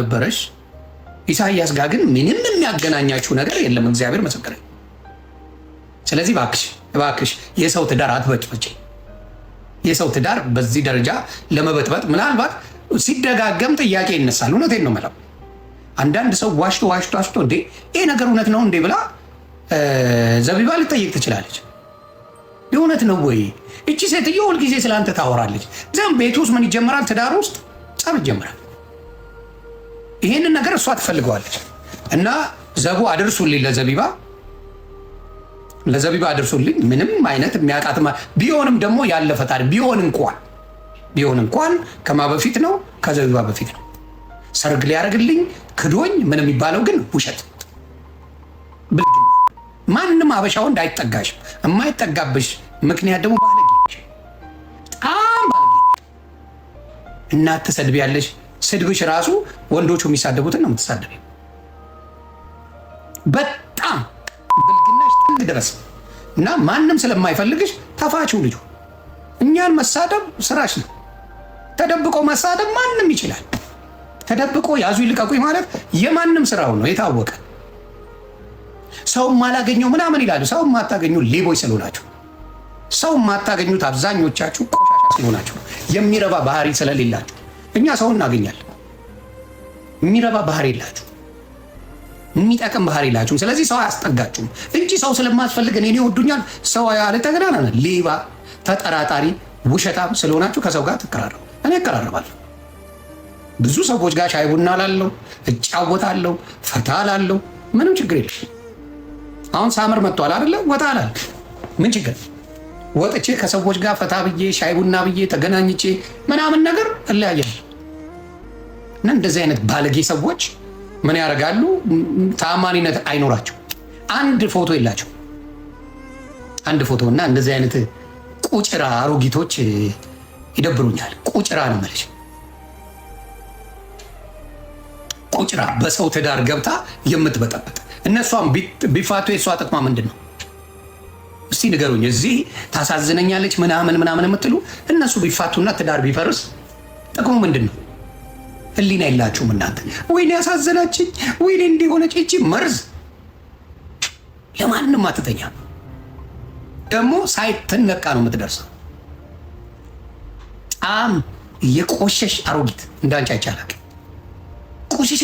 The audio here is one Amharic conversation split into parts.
ነበረሽ። ኢሳይያስ ጋር ግን ምንም የሚያገናኛችሁ ነገር የለም። እግዚአብሔር መሰከረ። ስለዚህ እባክሽ የሰው ትዳር አትበጭበጭ። የሰው ትዳር በዚህ ደረጃ ለመበጥበጥ ምናልባት ሲደጋገም ጥያቄ ይነሳል። እውነቴን ነው የምለው። አንዳንድ ሰው ዋሽቶ እንዴ ይሄ ነገር እውነት ነው እንዴ ብላ ዘቢባ ልጠይቅ ትችላለች። እውነት ነው ወይ? እቺ ሴትዮ ሁልጊዜ ስለአንተ ታወራለች። ዘን ቤት ውስጥ ምን ይጀምራል? ትዳር ውስጥ ጸብ ይጀምራል። ይሄንን ነገር እሷ ትፈልገዋለች። እና ዘቡ አድርሱልኝ፣ ለዘቢባ አድርሱልኝ። ምንም አይነት የሚያውቃት ቢሆንም ደግሞ ያለፈ ታሪክ ቢሆን እንኳን ከማ በፊት ነው? ከዘቢባ በፊት ነው። ሰርግ ሊያደርግልኝ ክዶኝ ምን የሚባለው ግን ውሸት። ማንም አበሻ ወንድ አይጠጋሽም። የማይጠጋብሽ ምክንያት ደግሞ ባለጌ፣ በጣም ባለጌ። እናት ትሰድቢያለሽ። ስድብሽ ራሱ ወንዶቹ የሚሳደቡትን ነው የምትሳደቢ። በጣም ብልግናሽ ጥግ ድረስ እና ማንም ስለማይፈልግሽ ተፋችው ልጁ። እኛን መሳደብ ስራሽ ነው። ተደብቆ መሳደብ ማንም ይችላል። ተደብቆ ያዙ ይልቀቁኝ ማለት የማንም ስራው ነው፣ የታወቀ። ሰው ማላገኘው ምናምን ይላሉ። ሰው ማታገኙ ሌቦች ስለሆናችሁ፣ ሰው ማታገኙት አብዛኞቻችሁ ቆሻሻ ስለሆናችሁ፣ የሚረባ ባህሪ ስለሌላችሁ። እኛ ሰው እናገኛለን። የሚረባ ባህሪ የላችሁ፣ የሚጠቅም ባህሪ የላችሁም። ስለዚህ ሰው አያስጠጋችሁም እንጂ ሰው ስለማትፈልግ እኔ ይወዱኛል ሰው ያልተገናና ሌባ፣ ተጠራጣሪ፣ ውሸታም ስለሆናችሁ ከሰው ጋር ትቀራረቡ። እኔ እቀራረባለሁ። ብዙ ሰዎች ጋር ሻይ ቡና ላለው እጫወታለሁ፣ ፈታ ላለው፣ ምንም ችግር የለም። አሁን ሳምር መጥቷል አይደለ? ወጣ አላል፣ ምን ችግር? ወጥቼ ከሰዎች ጋር ፈታ ብዬ ሻይ ቡና ብዬ ተገናኝቼ ምናምን ነገር እለያያለሁ። እና እንደዚህ አይነት ባለጌ ሰዎች ምን ያደርጋሉ? ታማኒነት አይኖራቸው። አንድ ፎቶ የላቸው፣ አንድ ፎቶ። እና እንደዚህ አይነት ቁጭራ አሮጊቶች ይደብሩኛል። ቁጭራ ነው የምልሽ፣ ቁጭራ በሰው ትዳር ገብታ የምትበጠበጥ። እነሷም ቢፋቱ የሷ ጥቅማ ምንድን ነው? እስቲ ንገሩኝ። እዚህ ታሳዝነኛለች ምናምን የምትሉ እነሱ ቢፋቱና ትዳር ቢፈርስ ጥቅሙ ምንድን ነው? ህሊና የላችሁም እናንተ። ወይኔ ያሳዘናችኝ፣ ወይኔ እንዲሆነች። እቺ መርዝ ለማንም አትተኛ። ደግሞ ሳይትነቃ ነው የምትደርሰው። በጣም የቆሸሽ አሮጊት እንዳንቺ አይቻላል። ቆሸሽ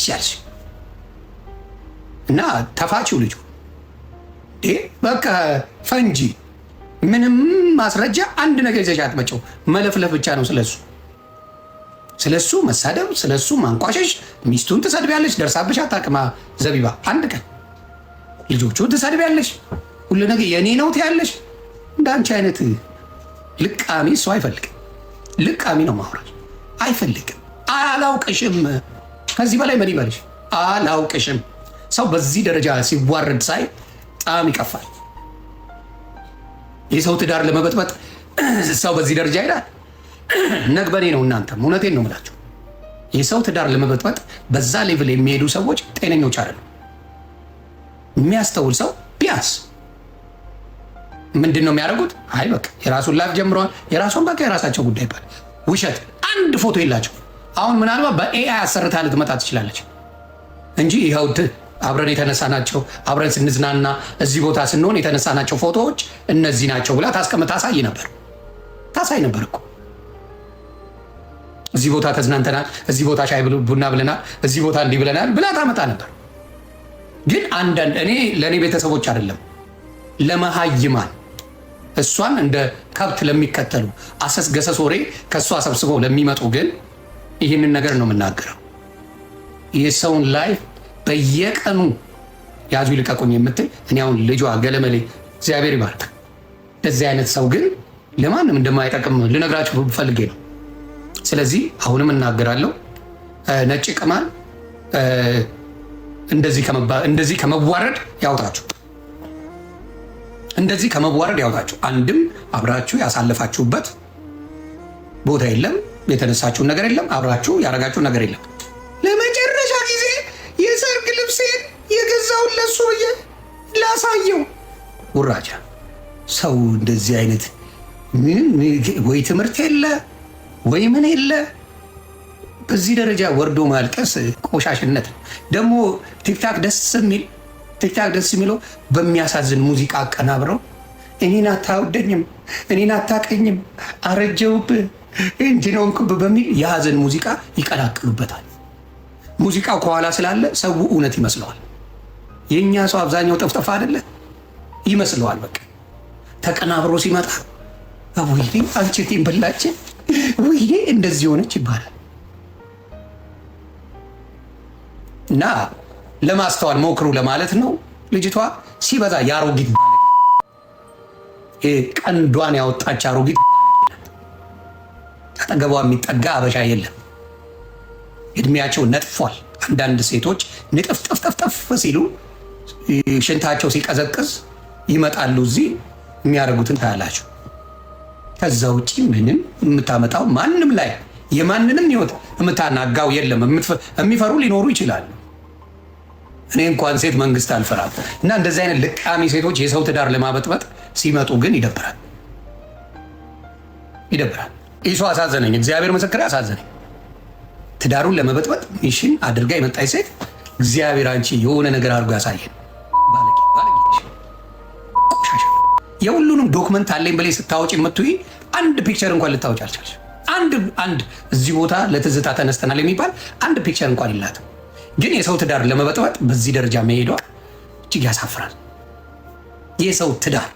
ያልሽ እና ተፋችው ልጁ በቃ ፈንጂ። ምንም ማስረጃ አንድ ነገር ይዘሽ አትመጪው። መለፍለፍ ብቻ ነው ስለሱ መሳደብ፣ ስለሱ ማንቋሸሽ። ሚስቱን ትሰድቢያለሽ፣ ደርሳብሽ አታውቅም። ዘቢባ አንድ ቀን ልጆቹን ትሰድቢያለሽ፣ ሁሉ ነገር የኔ ነው ትያለሽ። እንዳንቺ አይነት ልቃሚ እሱ አይፈልግም። ልቃሚ ነው ማውራት አይፈልግም። አላውቅሽም። ከዚህ በላይ ምን ይበልሽ? አላውቅሽም። ሰው በዚህ ደረጃ ሲዋረድ ሳይ በጣም ይቀፋል። የሰው ትዳር ለመበጥበጥ ሰው በዚህ ደረጃ ይላል። ነግበኔ ነው። እናንተም እውነቴን ነው የምላቸው። የሰው ትዳር ለመበጥበጥ በዛ ሌቭል የሚሄዱ ሰዎች ጤነኞች አይደሉም። የሚያስተውል ሰው ቢያንስ ምንድን ነው የሚያደርጉት? አይ በቃ የራሱን ላይፍ ጀምረዋል፣ የራሱን በቃ የራሳቸው ጉዳይ ይባል። ውሸት። አንድ ፎቶ የላቸው። አሁን ምናልባት በኤአይ አሰርታ ልትመጣ ትችላለች እንጂ ይኸው አብረን የተነሳናቸው፣ አብረን ስንዝናና እዚህ ቦታ ስንሆን የተነሳናቸው ፎቶዎች እነዚህ ናቸው ብላ ታሳይ ነበር እኮ። እዚህ ቦታ ተዝናንተናል፣ እዚህ ቦታ ሻይ ቡና ብለናል፣ እዚህ ቦታ እንዲህ ብለናል ብላ ታመጣ ነበር። ግን እኔ ለእኔ ቤተሰቦች አይደለም ለመሃይማን፣ እሷን እንደ ከብት ለሚከተሉ አሰስ ገሰስ ወሬ ከእሷ ሰብስበው ለሚመጡ ግን ይህንን ነገር ነው የምናገረው። የሰውን ላይፍ በየቀኑ ያዙ ይልቀቁኝ የምትል እኔ አሁን ልጇ ገለመሌ እግዚአብሔር ይባርክ። እንደዚህ አይነት ሰው ግን ለማንም እንደማይጠቅም ልነግራችሁ ፈልጌ ነው። ስለዚህ አሁንም እናገራለሁ፣ ነጭ ቅማል እንደዚህ ከመዋረድ ያውጣችሁ። እንደዚህ ከመዋረድ ያውጣችሁ። አንድም አብራችሁ ያሳለፋችሁበት ቦታ የለም፣ የተነሳችሁን ነገር የለም፣ አብራችሁ ያረጋችሁ ነገር የለም። ለመጨረሻ ጊዜ የሰርግ ልብሴን የገዛውን ለሱ ብዬ ላሳየው። ውራጃ ሰው እንደዚህ አይነት ወይ ትምህርት የለ ወይ ምን የለ። በዚህ ደረጃ ወርዶ ማልቀስ ቆሻሽነት ነው። ደግሞ ቲክታክ ደስ የሚለው በሚያሳዝን ሙዚቃ አቀናብረው እኔን አታውደኝም፣ እኔን አታቀኝም፣ አረጀውብህ እንዲህ ነው በሚል የሀዘን ሙዚቃ ይቀላቅሉበታል። ሙዚቃው ከኋላ ስላለ ሰው እውነት ይመስለዋል። የእኛ ሰው አብዛኛው ጠፍጠፋ አይደለ ይመስለዋል። በቃ ተቀናብሮ ሲመጣ ወይኔ አንቺቴን በላችን፣ ወይኔ እንደዚህ ሆነች ይባላል። እና ለማስተዋል ሞክሩ ለማለት ነው። ልጅቷ ሲበዛ የአሮጊት ቀንዷን ያወጣች አሮጊት፣ አጠገቧ የሚጠጋ አበሻ የለም። እድሜያቸው ነጥፏል። አንዳንድ ሴቶች ንጥፍጥፍጥፍ ሲሉ ሽንታቸው ሲቀዘቅዝ ይመጣሉ። እዚህ የሚያደርጉትን ታያላችሁ። ከዛ ውጭ ምንም የምታመጣው ማንም ላይ የማንንም ህይወት የምታናጋው የለም። የሚፈሩ ሊኖሩ ይችላሉ። እኔ እንኳን ሴት መንግስት አልፈራም። እና እንደዚህ አይነት ልቃሚ ሴቶች የሰው ትዳር ለማበጥበጥ ሲመጡ ግን ይደብራል። ይሱ አሳዘነኝ። እግዚአብሔር ምስክር አሳዘነኝ። ትዳሩን ለመበጥበጥ ሚሽን አድርጋ የመጣች ሴት እግዚአብሔር አንቺ የሆነ ነገር አድርጎ ያሳየን። ቆሻሻ የሁሉንም ዶክመንት አለኝ ብላይ ስታወጭ የምትይ አንድ ፒክቸር እንኳን ልታወጭ አልቻለች። አንድ እዚህ ቦታ ለትዝታ ተነስተናል የሚባል አንድ ፒክቸር እንኳን የላትም። ግን የሰው ትዳር ለመበጥበጥ በዚህ ደረጃ መሄዷ እጅግ ያሳፍራል። የሰው ትዳር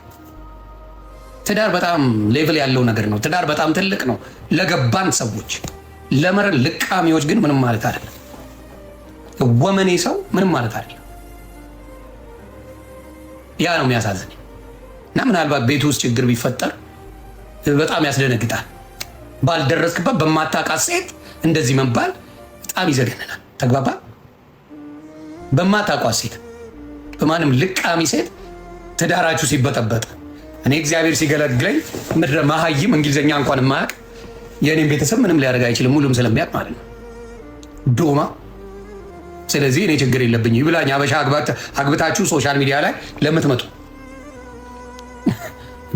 በጣም ሌቭል ያለው ነገር ነው። ትዳር በጣም ትልቅ ነው ለገባን ሰዎች። ለመረን ልቃሚዎች ግን ምንም ማለት አይደለም። ወመኔ ሰው ምንም ማለት አይደለም። ያ ነው የሚያሳዝን። እና ምናልባት ቤት ውስጥ ችግር ቢፈጠር በጣም ያስደነግጣል። ባልደረስክበት በማታውቃት ሴት እንደዚህ መባል በጣም ይዘገንናል። ተግባባ? በማታውቋት ሴት፣ በማንም ልቃሚ ሴት ትዳራችሁ ሲበጠበጥ እኔ እግዚአብሔር ሲገለግለኝ ምድረ መሀይም እንግሊዝኛ እንኳን የማያውቅ የእኔም ቤተሰብ ምንም ሊያደርግ አይችልም፣ ሁሉም ስለሚያውቅ ማለት ነው ዶማ። ስለዚህ እኔ ችግር የለብኝ ይብላኝ። አበሻ አግብታችሁ ሶሻል ሚዲያ ላይ ለምትመጡ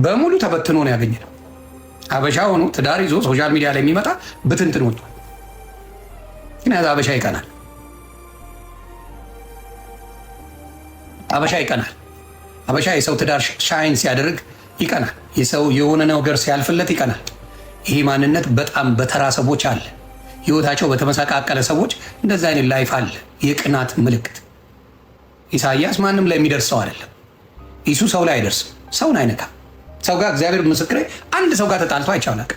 በሙሉ ተበትኖ ነው ያገኘነው። አበሻ ሆኖ ትዳር ይዞ ሶሻል ሚዲያ ላይ የሚመጣ ብትንትን ወጥቷል። ግን አበሻ ይቀናል። አበሻ የሰው ትዳር ሻይን ሲያደርግ ይቀናል። የሰው የሆነ ነገር ሲያልፍለት ይቀናል። ይሄ ማንነት በጣም በተራ ሰዎች አለ። ህይወታቸው በተመሰቃቀለ ሰዎች እንደዛ አይነት ላይፍ አለ። የቅናት ምልክት። ኢሳያስ ማንም ላይ የሚደርሰው አይደለም። ኢሱ ሰው ላይ አይደርስም። ሰውን አይነካም። ሰው ጋር እግዚአብሔር ምስክሬ አንድ ሰው ጋር ተጣልቶ አይቻላል።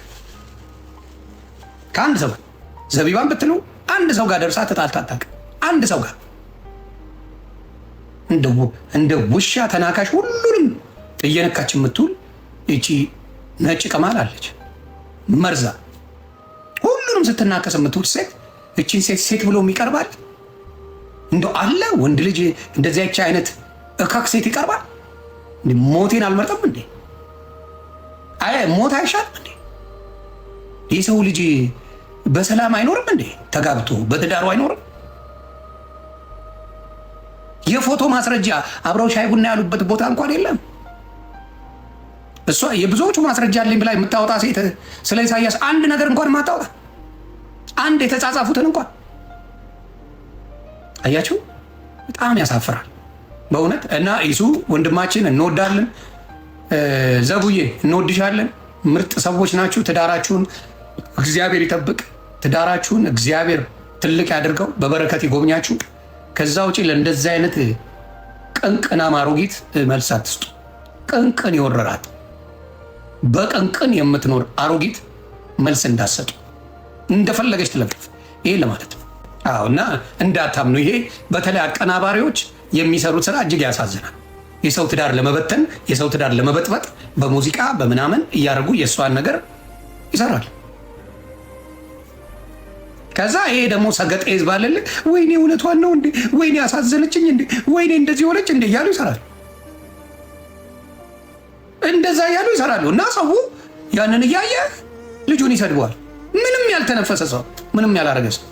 ከአንድ ሰው ዘቢባን ብትሉ አንድ ሰው ጋር ደርሳ ተጣልታ አታውቅም። አንድ ሰው ጋር እንደ ውሻ ተናካሽ ሁሉንም እየነካች የምትውል እቺ ነጭ ቅማል አለች። መርዛ ሁሉንም ስትናከስ የምትውል ሴት እቺን ሴት ብሎ የሚቀርባል እንደው አለ? ወንድ ልጅ እንደዚያች አይነት እካክ ሴት ይቀርባል? ሞቴን አልመርጠም እንዴ? አይ ሞት አይሻልም እንዴ? የሰው ልጅ በሰላም አይኖርም እንዴ? ተጋብቶ በትዳሩ አይኖርም? የፎቶ ማስረጃ አብረው ሻይ ቡና ያሉበት ቦታ እንኳን የለም። እሷ የብዙዎቹ ማስረጃ አለኝ ብላ የምታወጣ ሴት ስለ ኢሳያስ አንድ ነገር እንኳን ማታወጣ፣ አንድ የተጻጻፉትን እንኳን አያችሁ። በጣም ያሳፍራል በእውነት። እና ኢሱ ወንድማችን እንወዳለን፣ ዘቡዬ እንወድሻለን። ምርጥ ሰዎች ናችሁ። ትዳራችሁን እግዚአብሔር ይጠብቅ። ትዳራችሁን እግዚአብሔር ትልቅ ያድርገው፣ በበረከት ይጎብኛችሁ። ከዛ ውጪ ለእንደዚህ አይነት ቅንቅና ማሮጊት መልስ አትስጡ። ቅንቅን ይወረራል። በቅንቅን የምትኖር አሮጊት መልስ እንዳሰጡ እንደፈለገች ትለፍፍ። ይሄ ለማለት ነው። አዎ። እና እንዳታምኑ። ይሄ በተለይ አቀናባሪዎች የሚሰሩት ስራ እጅግ ያሳዝናል። የሰው ትዳር ለመበተን፣ የሰው ትዳር ለመበጥበጥ በሙዚቃ በምናምን እያደረጉ የእሷን ነገር ይሰራል። ከዛ ይሄ ደግሞ ሰገጤ ህዝብ አለል፣ ወይኔ እውነቷን ነው እንዴ፣ ወይኔ ያሳዘነችኝ እንዴ፣ ወይኔ እንደዚህ ሆነች እንዴ እያሉ ይሰራሉ። እንደዛ እያሉ ይሰራሉ። እና ሰው ያንን እያየ ልጁን ይሰድበዋል። ምንም ያልተነፈሰ ሰው፣ ምንም ያላረገ ሰው